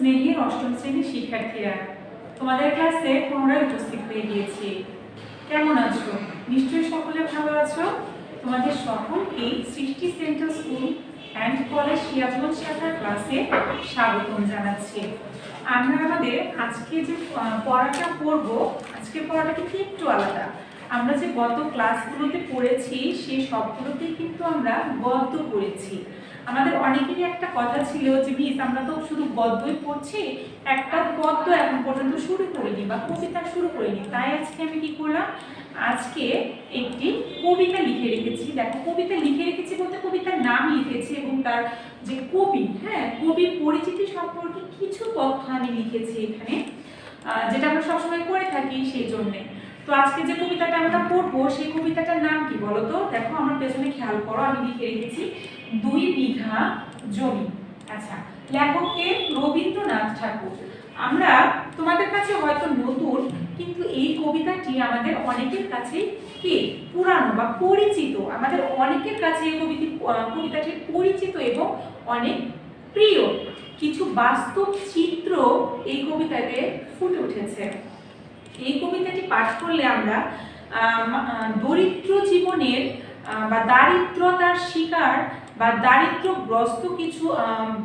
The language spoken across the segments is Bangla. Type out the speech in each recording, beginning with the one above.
স্নেহের অষ্টম শ্রেণীর শিক্ষার্থীরা, তোমাদের ক্লাসে পুনরায় উপস্থিত হয়ে গিয়েছি। কেমন আছো? নিশ্চয়ই সকলে ভালো আছো। তোমাদের সকলকে সৃষ্টি centre school and college Sirajganj শাখার ক্লাসে স্বাগতম জানাচ্ছি। আমরা আমাদের আজকে যে পড়াটা পড়ব, আজকের পড়াটা কিন্তু একটু আলাদা। আমরা যে গত ক্লাসগুলোতে পড়েছি সেই সবগুলোতেই কিন্তু আমরা গদ্য পড়েছি। আমাদের অনেকেরই একটা কথা ছিল যে মিস আমরা তো শুধু গদ্যই পড়ছি, একটা গদ্য এখন পর্যন্ত শুরু করিনি বা কবিতা শুরু করিনি। তাই আজকে আমি কি করলাম, আজকে একটি কবিতা লিখে রেখেছি। দেখো, কবিতা লিখে রেখেছি বলতে কবিতার নাম লিখেছি এবং তার যে কবি, কবি পরিচিতি সম্পর্কে কিছু তথ্য আমি লিখেছি এখানে, যেটা আমরা সবসময় করে থাকি সেই জন্যে। তো আজকে যে কবিতাটা আমরা পড়বো সেই কবিতাটার নাম কি বলো তো? দেখো আমার পেছনে খেয়াল করো, আমি লিখে রেখেছি 2 বিঘা জমি। আচ্ছা, লেখককে রবীন্দ্রনাথ ঠাকুর। আমরা তোমাদের কাছে হয়তো নতুন, কিন্তু এই কবিতাটি আমাদের অনেকের কাছে কি পুরানো বা পরিচিত। আমাদের অনেকের কাছে এই কবিতাটি পরিচিত এবং অনেক প্রিয়। কিছু বাস্তব চিত্র এই কবিতাতে ফুটে উঠেছে। এই কবিতাটি পাঠ করলে আমরা দরিদ্র জীবনের বা দারিদ্রতার শিকার বা দারিদ্রগ্রস্ত কিছু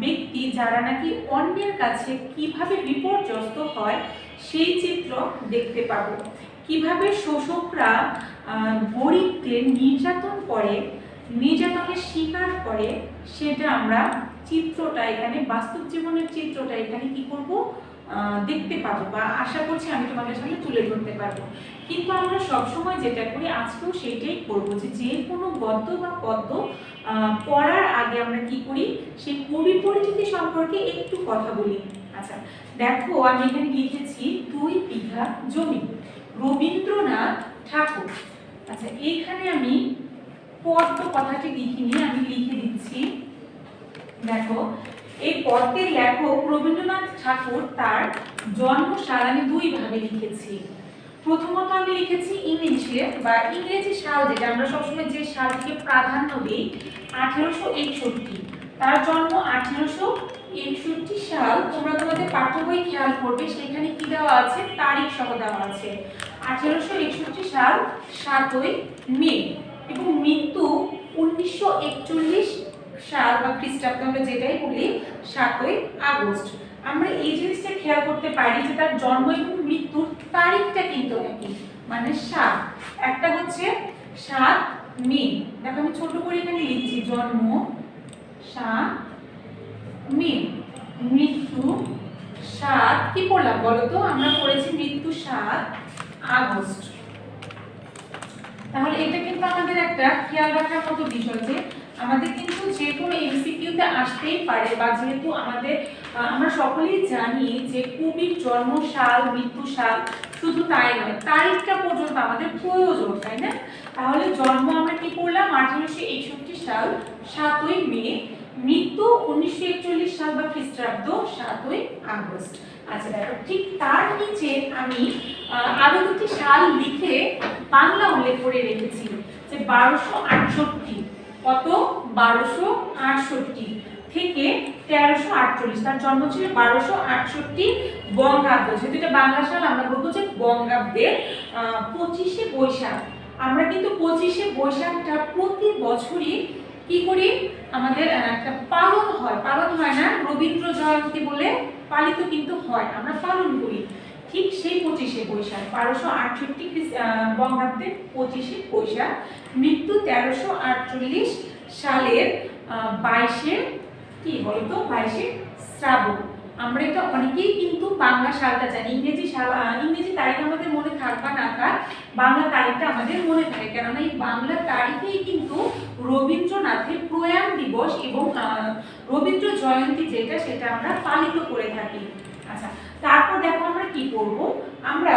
ব্যক্তি যারা নাকি অন্যের কাছে কিভাবে বিপর্যস্ত হয় সেই চিত্র দেখতে পাবো। কিভাবে শোষকরা গরিবদের নির্যাতন করে, নির্যাতনের শিকার করে, সেটা আমরা চিত্রটা এখানে, বাস্তব জীবনের চিত্রটা এখানে কি করব, দেখতে পাবো বা আশা করছি আমি তোমাদের সামনে তুলে ধরতে পারবো। কিন্তু আমরা সবসময় যেটা করি, আজকেও সেইটাই করবো, যে কোনো গদ্য বা পদ্য পড়ার আগে আমরা কি করি, সেই কবি পরিচিতি সম্পর্কে একটু কথা বলি। আচ্ছা দেখো, আমি এখানে লিখেছি 2 বিঘা জমি, রবীন্দ্রনাথ ঠাকুর। আচ্ছা, এইখানে আমি পদ্য কথাটি লিখিনি, আমি লিখে দিচ্ছি। দেখো, এই পদ্যের লেখক রবীন্দ্রনাথ ঠাকুর, তার জন্মসাল আমি 2 ভাবে লিখেছি। প্রথমত আমি লিখেছি ইংরেজি সাল, যেটা আমরা সবসময় যে সালটিকে প্রাধান্য দিই, 1861। তার জন্ম 1861 সাল। তোমরা তোমাদের পাঠ্য বই খেয়াল করবে, সেখানে কি দেওয়া আছে, তারিখ সহ দেওয়া আছে 1861 সাল 7ই মে, এবং মৃত্যু 1941 সাল বা খ্রিস্টাব্দ, আমরা যেটাই বলি 7ই আগস্ট। আমরা এই জিনিসটা খেয়াল করতে পারি যে তার জন্ম এবং মৃত্যুর তারিখটা কিন্তু একই, মানে 7। একটা হচ্ছে 7 মে। দেখো আমি ছোট করে এখানে লিখছি, জন্ম 7 মে, মৃত্যু 7, কি করলাম বলো তো, আমরা পড়েছি মৃত্যু 7 আগস্ট। তাহলে এটা কিন্তু আমাদের একটা খেয়াল রাখার মতো বিষয় যে আমাদের কিন্তু যে কোনো এমসিকিউতে আসতেই পারে, বা যেহেতু আমরা সকলেই জানি যে কবির জন্ম সাল, মৃত্যু সাল, শুধু তাই নয়, তারিখটা পর্যন্ত আমাদের প্রয়োজন, তাই না? তাহলে জন্ম আমরা কি করলাম 1861 সাল 7ই মে, মৃত্যু 1941 সাল বা খ্রিস্টাব্দ 7ই আগস্ট। আচ্ছা দেখো, ঠিক তার নিচে আমি আরো 2টি সাল লিখে বাংলা উল্লেখ করে রেখেছি, যে 1268, কত, 1268 থেকে 1348। তার জন্ম ছিল 1268 বঙ্গাব্দ। যেহেতু এটা বাংলা সাল, আমরা বলবো যে বঙ্গাব্দের 25শে বৈশাখ। আমরা কিন্তু 25শে বৈশাখটা প্রতি বছরই কি করি, আমাদের একটা পালন হয় না, রবীন্দ্র জয়ন্তী বলে পালিত কিন্তু হয়, আমরা পালন করি। ঠিক সেই 25শে বৈশাখ, 1268 বঙ্গাব্দের 25শে বৈশাখ, মৃত্যু 1348 সালের 22শে কি বলতো, 22শে শ্রাবণ। আমরা এটা অনেকেই কিন্তু বাংলা সালটা জানি, ইংরেজি তারিখ আমাদের মনে থাক বা না থাক, বাংলা তারিখটা আমাদের মনে থাকে, কেননা এই বাংলা তারিখেই কিন্তু রবীন্দ্রনাথের প্রয়াণ দিবস এবং রবীন্দ্র জয়ন্তী যেটা, সেটা আমরা পালিত করে থাকি। আচ্ছা, তারপর দেখো আমরা কি করব, আমরা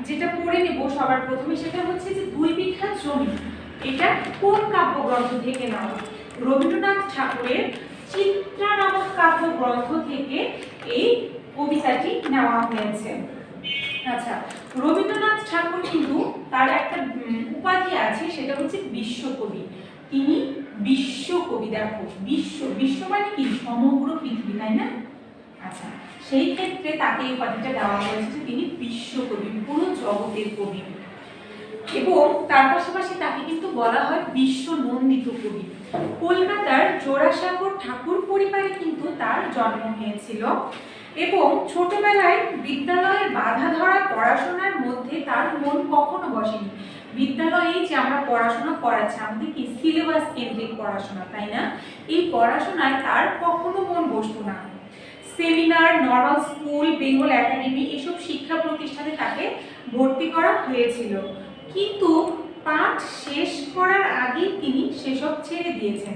যেটা পড়ে নেব সবার প্রথমে, সেটা হচ্ছে যে 2 বিঘা জমি। এটা কোন কাব্যগ্রন্থ থেকে নেওয়া? রবীন্দ্রনাথ ঠাকুরের চিত্রা নামক কাব্যগ্রন্থ থেকে এই কবিতাটি নেওয়া হয়েছে। আচ্ছা, রবীন্দ্রনাথ ঠাকুর কিন্তু তার একটা উপাধি আছে, সেটা হচ্ছে বিশ্বকবি। তিনি বিশ্বকবি। দেখো, বিশ্ব মানে কি, সমগ্র পৃথিবী, তাই না? আচ্ছা, সেই ক্ষেত্রে তাকে এই উপাধিটা দেওয়া হয়েছে যে তিনি বিশ্বকবি, পুরো জগতের কবি। এবং তার পাশাপাশি তাকে কিন্তু বলা হয় বিশ্ব নন্দিত কবি। কলকাতার জোড়াসাঁকোর ঠাকুর পরিবারে কিন্তু তার জন্ম হয়েছিল এবং ছোটবেলায় বিদ্যালয়ের বাধা ধরা পড়াশোনার মধ্যে তার মন কখনো বসেনি। বিদ্যালয়ে যে আমরা পড়াশোনা করাচ্ছি আমাদের কি সিলেবাস কেন্দ্রিক পড়াশোনা, তাই না? এই পড়াশোনায় তার কখনো মন বসতো না। Seminar, normal school, Bengal academy এসব শিক্ষা প্রতিষ্ঠানে তাকে ভর্তি করা হয়েছিল, কিন্তু পাঠ শেষ করার আগেই তিনি সেসব ছেড়ে দিয়েছেন।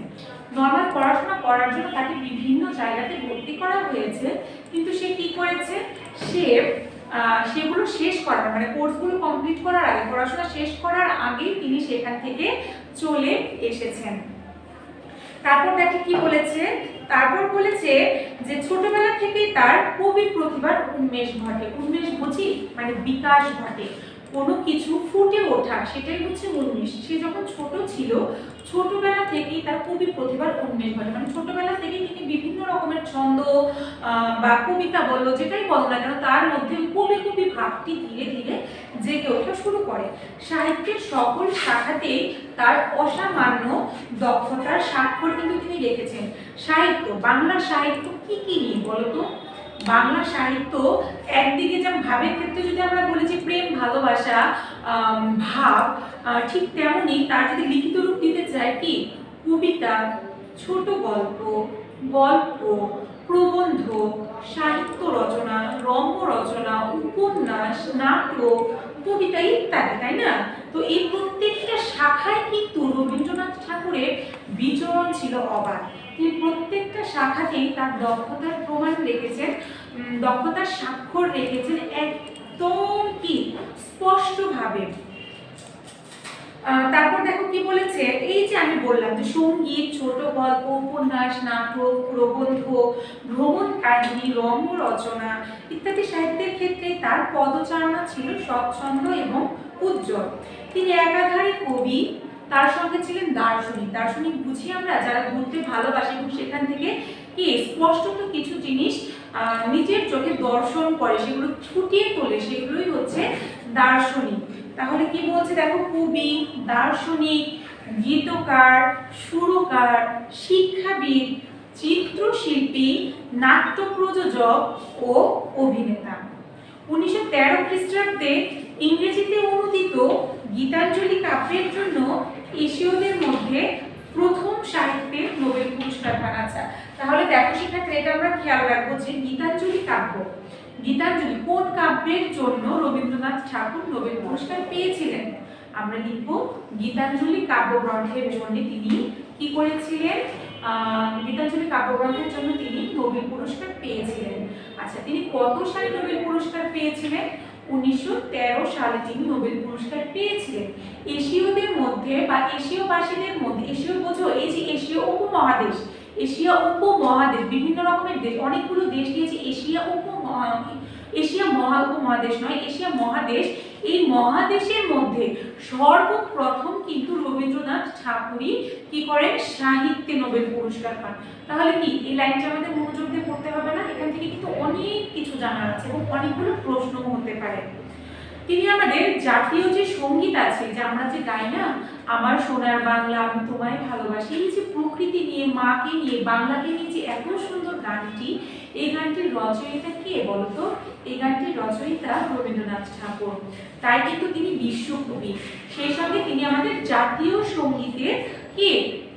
নর্মাল পড়াশোনা করার জন্য তাকে বিভিন্ন জায়গাতে ভর্তি করা হয়েছে, কিন্তু সে কি করেছে, সেগুলো শেষ করার মানে কোর্সগুলো কমপ্লিট করার আগে, পড়াশোনা শেষ করার আগেই তিনি সেখান থেকে চলে এসেছেন। তারপর দেখে কি বলেছে, তারপর বলেছে যে ছোটবেলা থেকেই তার কবি প্রতিভার উন্মেষ ঘটে। উন্মেষ বুঝি মানে বিকাশ ঘটে, কোনো কিছু ফুটে ওঠা, সেটাই হচ্ছে উন্মেষ। সে যখন ছোট ছিল ছোটবেলা থেকেই তার কবি প্রতিভার উন্মেষ ঘটে, মানে ছোটবেলা থেকেই তিনি বিভিন্ন রকমের ছন্দ বা কবিতা বলো যেটাই বলো না কেন তার মধ্যে কবি কবি ভাবটি ধীরে ধীরে জেগে ওঠা শুরু করে। সাহিত্যের সকল শাখাতেই তার অসামান্য দক্ষতার স্বাক্ষর কিন্তু তিনি রেখেছেন। সাহিত্য, বাংলা সাহিত্য কি কি নিয়ে বলতো? বাংলা সাহিত্য একদিকে যেমন ভাবের ক্ষেত্রে যদি আমরা বলি যে প্রেম, ভালোবাসা, ভাব, ঠিক তেমনি তার যদি লিখিত রূপ দিতে চাই কি কবিতা, ছোট গল্প, গল্প, প্রবন্ধ, সাহিত্য রচনা, রম্য রচনা, উপন্যাস, নাটক, কবিতা ইত্যাদি, তাই না? তো এই প্রত্যেকটা শাখায় কিন্তু রবীন্দ্রনাথ ঠাকুরের বিচরণ ছিল অবাধ। তিনি প্রত্যেকটা শাখাতেই তার দক্ষতার প্রমাণ রেখেছেন, দক্ষতার স্বাক্ষর রেখেছেন একদম কি স্পষ্টভাবে। তারপর দেখো কি বলেছে, এই যে আমি বললাম যে সঙ্গীত, ছোট গল্প, উপন্যাস, নাটক, প্রবন্ধ, ভ্রমণ কাহিনী, রম্য রচনা ইত্যাদি সাহিত্যের ক্ষেত্রে তার পদচারণা ছিল স্বচ্ছন্দ এবং উজ্জ্বল। তিনি একাধারে কবি, তার সঙ্গে ছিলেন দার্শনিক। দার্শনিক বুঝি আমরা যারা ঘুরতে ভালোবাসে এবং সেখান থেকে কি স্পষ্টত কিছু জিনিস নিজের চোখে দর্শন করে, সেগুলো ফুটিয়ে তোলে, সেগুলোই হচ্ছে দার্শনিক। তাহলে কি বলছে দেখো, কবি, দার্শনিক, গীতকার, সুরকার, শিক্ষাবিদ, চিত্রশিল্পী, নাট্য প্রযোজক ও অভিনেতা। 1913 খ্রিস্টাব্দে ইংরেজিতে অনুদিত গীতাঞ্জলি কাব্যের জন্য এশীয়দের মধ্যে প্রথম সাহিত্যে নোবেল পুরস্কার পান। আচ্ছা, তাহলে দেখো শিক্ষার্থী এটা আমরা খেয়াল রাখবো যে গীতাঞ্জলি কাব্য, গীতাঞ্জলি কোন কাব্যের জন্য রবীন্দ্রনাথ ঠাকুর নোবেল পুরস্কার পেয়েছিলেন? আমরা লিখব গীতাঞ্জলি কাব্যগ্রন্থের জন্য তিনি কি করেছিলেন, গীতাঞ্জলি কাব্যগ্রন্থের জন্য তিনি নোবেল পুরস্কার পেয়েছিলেন। আচ্ছা, তিনি কত সালে নোবেল পুরস্কার পেয়েছিলেন? 1913 সালে তিনি নোবেল পুরস্কার পেয়েছিলেন। এশীয়দের মধ্যে বা এশীয়বাসীদের মধ্যে, এশীয় বোঝো এই যে এশীয় উপমহাদেশ, এশিয়া উপমহাদেশ বিভিন্ন রকমের দেশ, অনেকগুলো দেশ নিয়েছে এশিয়া এশিয়া উপমহাদেশ নয়, এশিয়া মহাদেশ। এই মহাদেশের মধ্যে সর্বপ্রথম কিন্তু রবীন্দ্রনাথ ঠাকুরই কি করেন, সাহিত্যে নোবেল পুরস্কার পান। তাহলে কি এই লাইনটা আমাদের মনোযোগ দিয়ে পড়তে হবে না? এখান থেকে কিন্তু অনেক কিছু জানার আছে এবং অনেকগুলো প্রশ্নও হতে পারে। তিনি আমাদের জাতীয় যে সঙ্গীত আছে, যে আমরা যে গাই না, আমার সোনার বাংলা আমি তোমায় ভালোবাসি, এই যে প্রকৃতি নিয়ে, মাকে নিয়ে, বাংলাকে নিয়ে যে এত সুন্দর গানটি, এই গানটির রচয়িতা কে বলতো? এই গানটির রচয়িতা রবীন্দ্রনাথ ঠাকুর। তাই কিন্তু তিনি বিশ্বকবি। সেই সঙ্গে তিনি আমাদের জাতীয় সঙ্গীতের কে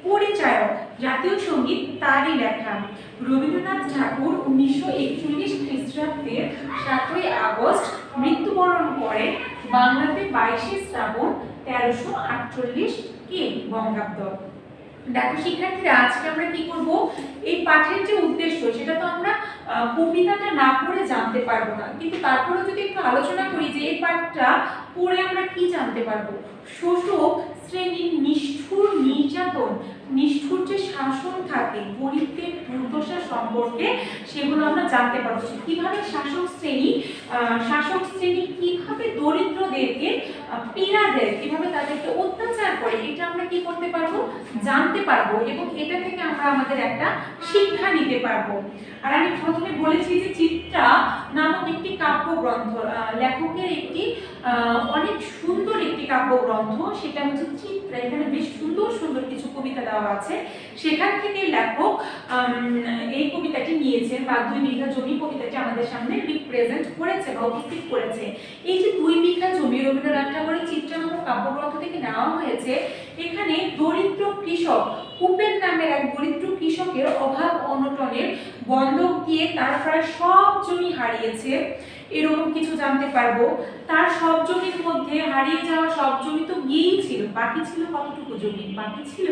পরিচায়ক। জাতীয় সঙ্গীত তারই লেখা। রবীন্দ্রনাথ ঠাকুর 1941 খ্রিস্টাব্দের 7ই আগস্ট মৃত্যুবরণ করেন বাংলাতে 22শে শ্রাবণ 1348 কে বঙ্গাব্দ। দেখো শিক্ষার্থীরা, আজকে আমরা কি করব, এই পাঠের যে উদ্দেশ্য সেটা তো আমরা কবিতাটা না পড়ে জানতে পারবো না, কিন্তু তারপরেও যদি একটু আলোচনা করি যে এই পাঠটা পড়ে আমরা কি জানতে পারবো। শোষক শ্রেণীর নিষ্ঠুর নির্যাতন, নিষ্ঠুর যে শাসন থাকে, গরিবদের দুর্দশা সম্পর্কে সেগুলো আমরা জানতে পারবো। কিভাবে শাসক শ্রেণী কিভাবে দরিদ্রদেরকে পীড়া দেয়, কিভাবে তাদেরকে অত্যাচার করে, এটা আমরা কি করতে পারবো, জানতে পারবো, এবং এটা থেকে আমরা আমাদের একটা শিক্ষা নিতে পারবো। আর আমি প্রথমে বলেছি যে চিত্রা নামক একটি কাব্যগ্রন্থ, লেখকের একটি অনেক সুন্দর একটি কাব্যগ্রন্থ, সেটা হচ্ছে চিত্রা। এখানে বেশ সুন্দর সুন্দর কিছু কবিতা দেওয়া আছে, সেখান থেকে লেখক এই কবিতাটি নিয়েছেন বা 2 বিঘা জমি কবিতাটি আমাদের সামনে রিপ্রেজেন্ট করেছে বা উপস্থিত করেছে। এই যে 2 বিঘা জমি রবীন্দ্রনাথ ঠাকুরের চিত্রা নামক কাব্যগ্রন্থ থেকে নেওয়া হয়েছে, এখানে দরিদ্র কৃষক উপেন নামের এক দরিদ্র কৃষকের অভাব অনটনের বন্ধক দিয়ে তার প্রায় সব জমি হারিয়েছে, এরকম কিছু জানতে পারবো। তার সব জমির মধ্যে হারিয়ে যাওয়া সব জমি তো গিয়েই ছিল, বাকি ছিল কতটুকু জমি? বাকি ছিল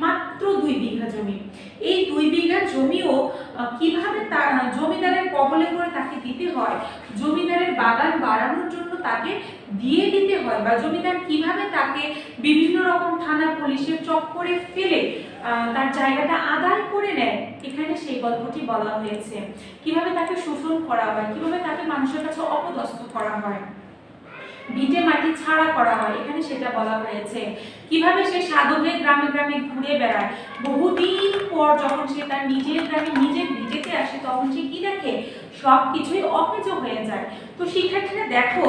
মাত্র 2 বিঘা জমি। এই 2 বিঘা জমিও কিভাবে তার জমিদারের কবলে করে তাকে দিতে হয়, জমিদারের বাগান বাড়ানোর জন্য তাকে দিয়ে দিতে হয়, বা জমিদার কিভাবে তাকে বিভিন্ন রকম থানা পুলিশের চক্করে ফেলে তার জায়গাটা আদায় করে নেয়, এখানে সেই গল্পটি বলা হয়েছে। কিভাবে তাকে শোষণ করা হয়, কিভাবে তাকে মানুষের কাছে অপদস্থ করা হয়, ভিটে মাটি ছাড়া করা হয়, এখানে সেটা বলা হয়েছে। কিভাবে সে সাধকের গ্রামে গ্রামে ঘুরে বেড়ায়, বহুদিন পর যখন সে তার নিজের গ্রামে নিজের ভিটেতে আসে, তখন সে কি দেখে? সবকিছুই অকেজ হয়ে যায়। তো শিক্ষার্থীরা দেখো,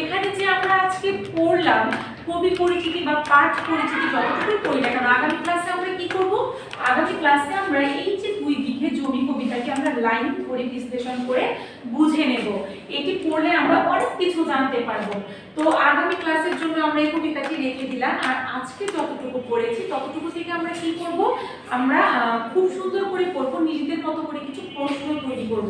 এখানে যে আমরা আজকে পড়লাম কবি পরিচিতি বা পাঠ পরিচিতি, যতটুকুই পড়ি না কেন, আগামী ক্লাসে আমরা কি করব? আগামী ক্লাসে আমরা এই যে 2 বিঘে জমি কবিতাকে আমরা লাইন ধরে বিশ্লেষণ করে বুঝে নেব। এটি পড়লে আমরা অনেক কিছু জানতে পারবো। তো আগামী ক্লাসের জন্য আমরা এই কবিতাটি রেখে দিলাম, আর আজকে যতটুকু পড়েছি ততটুকু থেকে আমরা কি করব? আমরা খুব সুন্দর করে পড়বো, নিজেদের মতো করে কিছু প্রশ্ন তৈরি করব।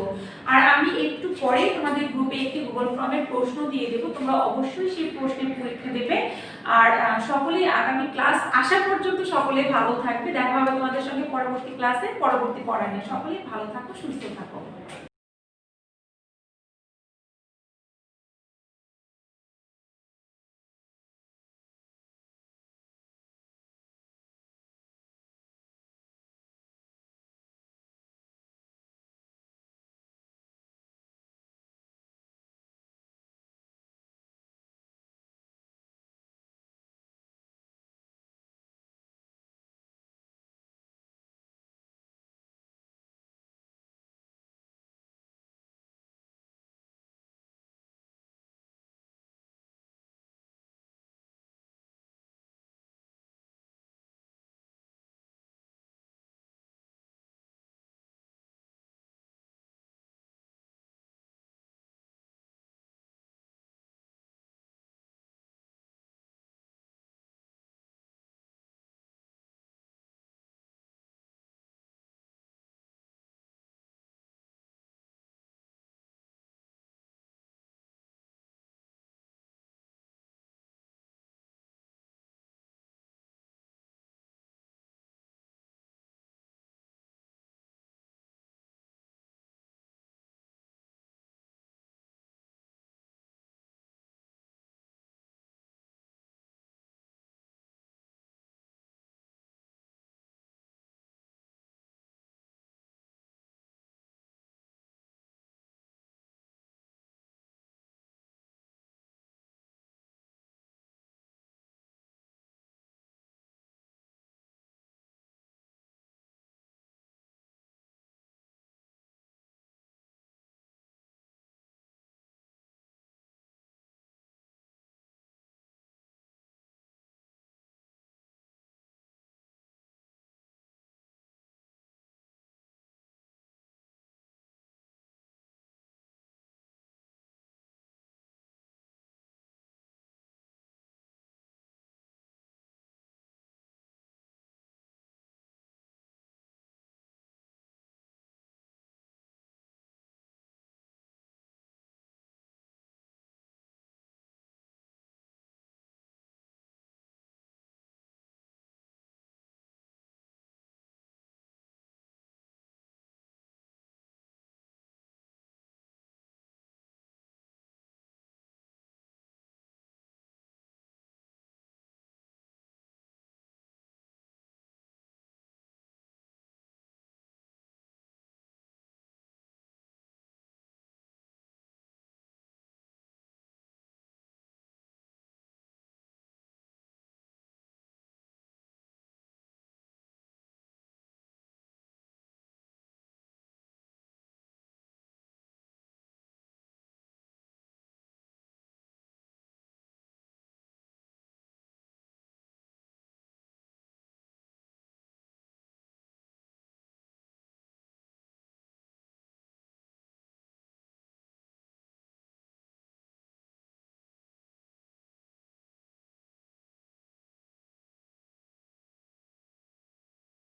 আর আমি একটু পরে তোমাদের গ্রুপে একটি গুগল ফর্মের প্রশ্ন দিয়ে দেবো, তোমরা অবশ্যই সেই প্রশ্নের পরীক্ষা দেবে। আর সকলেই আগামী ক্লাস আসা পর্যন্ত সকলে ভালো থাকবে। দেখা হবে তোমাদের সঙ্গে পরবর্তী ক্লাসে, পরবর্তী পড়া নিয়ে। সকলেই ভালো থাকো, সুস্থ থাকো।